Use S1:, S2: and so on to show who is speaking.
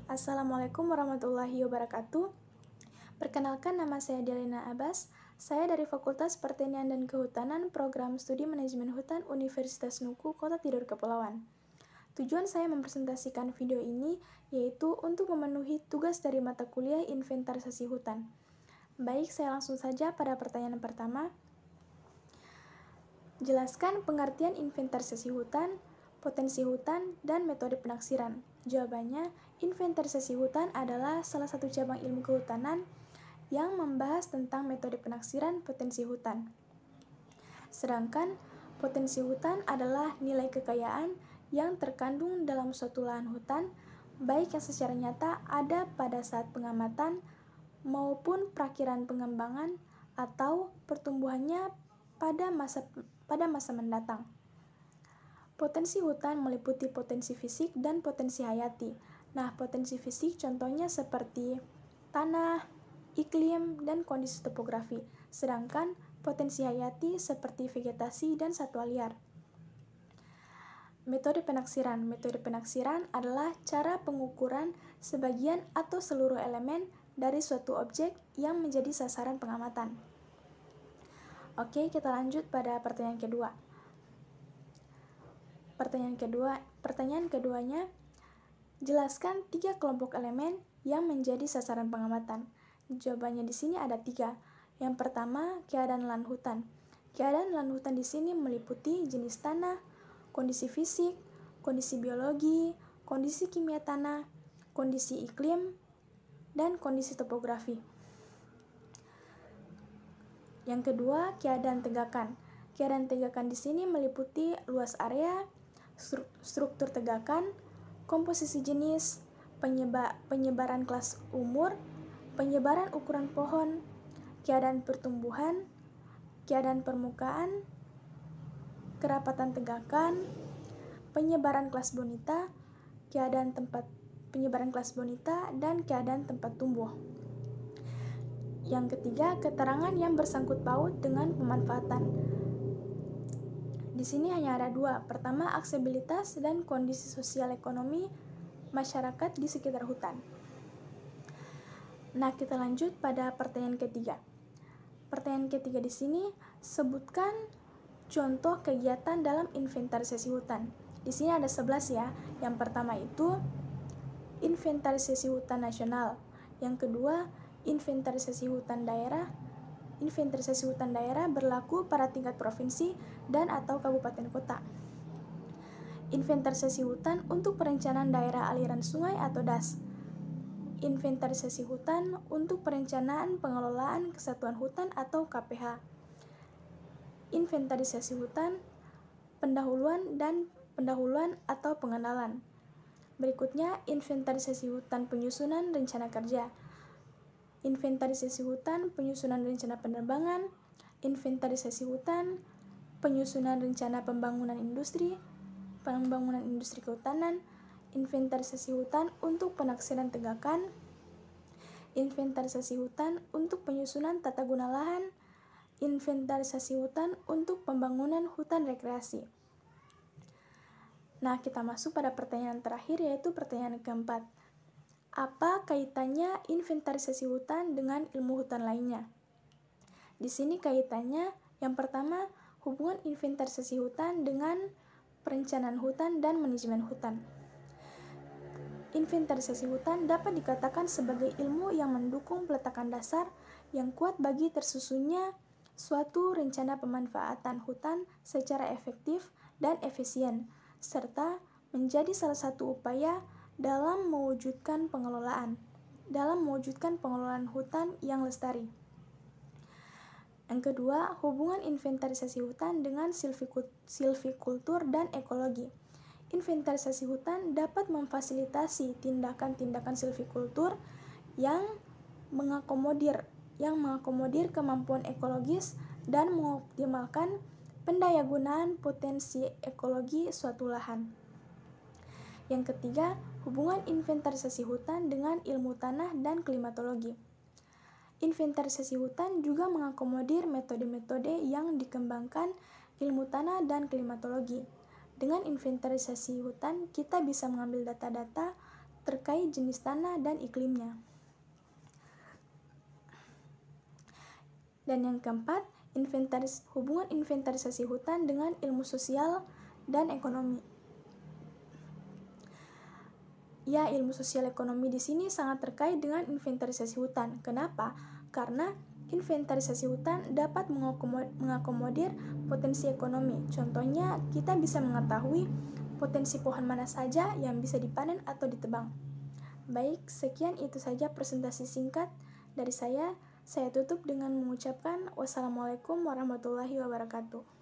S1: Assalamualaikum warahmatullahi wabarakatuh. Perkenalkan, nama saya Delina Abbas. Saya dari Fakultas Pertanian dan Kehutanan, Program Studi Manajemen Hutan Universitas Nuku, Kota Tidur Kepulauan. Tujuan saya mempresentasikan video ini yaitu untuk memenuhi tugas dari mata kuliah inventarisasi hutan. Baik, saya langsung saja pada pertanyaan pertama. Jelaskan pengertian inventarisasi hutan, potensi hutan, dan metode penaksiran. Jawabannya, inventarisasi hutan adalah salah satu cabang ilmu kehutanan yang membahas tentang metode penaksiran potensi hutan. Sedangkan potensi hutan adalah nilai kekayaan yang terkandung dalam suatu lahan hutan, baik yang secara nyata ada pada saat pengamatan maupun prakiraan pengembangan atau pertumbuhannya pada masa mendatang. Potensi hutan meliputi potensi fisik dan potensi hayati. Nah, potensi fisik contohnya seperti tanah, iklim, dan kondisi topografi. Sedangkan potensi hayati seperti vegetasi dan satwa liar. Metode penaksiran. Metode penaksiran adalah cara pengukuran sebagian atau seluruh elemen dari suatu objek yang menjadi sasaran pengamatan. Oke, kita lanjut pada pertanyaan kedua. Pertanyaan keduanya, jelaskan 3 kelompok elemen yang menjadi sasaran pengamatan. Jawabannya di sini ada 3. Yang pertama, keadaan lahan hutan. Keadaan lahan hutan di sini meliputi jenis tanah, kondisi fisik, kondisi biologi, kondisi kimia tanah, kondisi iklim, dan kondisi topografi. Yang kedua, keadaan tegakan. Keadaan tegakan di sini meliputi luas area, struktur tegakan, komposisi jenis, penyebaran kelas umur, penyebaran ukuran pohon, keadaan pertumbuhan, keadaan permukaan, kerapatan tegakan, penyebaran kelas bonita, dan keadaan tempat tumbuh. Yang ketiga, keterangan yang bersangkut paut dengan pemanfaatan. Di sini hanya ada 2. Pertama, aksesibilitas dan kondisi sosial ekonomi masyarakat di sekitar hutan. Nah, kita lanjut pada pertanyaan ketiga. Pertanyaan ketiga di sini, sebutkan contoh kegiatan dalam inventarisasi hutan. Di sini ada 11 ya. Yang pertama itu inventarisasi hutan nasional. Yang kedua, inventarisasi hutan daerah. Inventarisasi hutan daerah berlaku pada tingkat provinsi dan atau kabupaten kota. Inventarisasi hutan untuk perencanaan daerah aliran sungai atau DAS. Inventarisasi hutan untuk perencanaan pengelolaan kesatuan hutan atau KPH. Inventarisasi hutan pendahuluan atau pengenalan. Berikutnya, inventarisasi hutan penyusunan rencana kerja. Inventarisasi hutan penyusunan rencana penerbangan, inventarisasi hutan penyusunan rencana pembangunan industri kehutanan, inventarisasi hutan untuk penaksiran tegakan, inventarisasi hutan untuk penyusunan tata guna lahan, inventarisasi hutan untuk pembangunan hutan rekreasi. Nah, kita masuk pada pertanyaan terakhir, yaitu pertanyaan keempat. Apa kaitannya inventarisasi hutan dengan ilmu hutan lainnya? Di sini kaitannya, yang pertama, hubungan inventarisasi hutan dengan perencanaan hutan dan manajemen hutan. Inventarisasi hutan dapat dikatakan sebagai ilmu yang mendukung peletakan dasar yang kuat bagi tersusunnya suatu rencana pemanfaatan hutan secara efektif dan efisien, serta menjadi salah satu upaya dalam mewujudkan pengelolaan hutan yang lestari. Yang kedua, hubungan inventarisasi hutan dengan silvikultur dan ekologi. Inventarisasi hutan dapat memfasilitasi tindakan-tindakan silvikultur yang mengakomodir kemampuan ekologis dan mengoptimalkan pendayagunaan potensi ekologi suatu lahan. Yang ketiga, hubungan inventarisasi hutan dengan ilmu tanah dan klimatologi. Inventarisasi hutan juga mengakomodir metode-metode yang dikembangkan ilmu tanah dan klimatologi. Dengan inventarisasi hutan, kita bisa mengambil data-data terkait jenis tanah dan iklimnya. Dan yang keempat, hubungan inventarisasi hutan dengan ilmu sosial dan ekonomi. Ya, ilmu sosial ekonomi di sini sangat terkait dengan inventarisasi hutan. Kenapa? Karena inventarisasi hutan dapat mengakomodir potensi ekonomi. Contohnya, kita bisa mengetahui potensi pohon mana saja yang bisa dipanen atau ditebang. Baik, sekian itu saja presentasi singkat dari saya. Saya tutup dengan mengucapkan wassalamualaikum warahmatullahi wabarakatuh.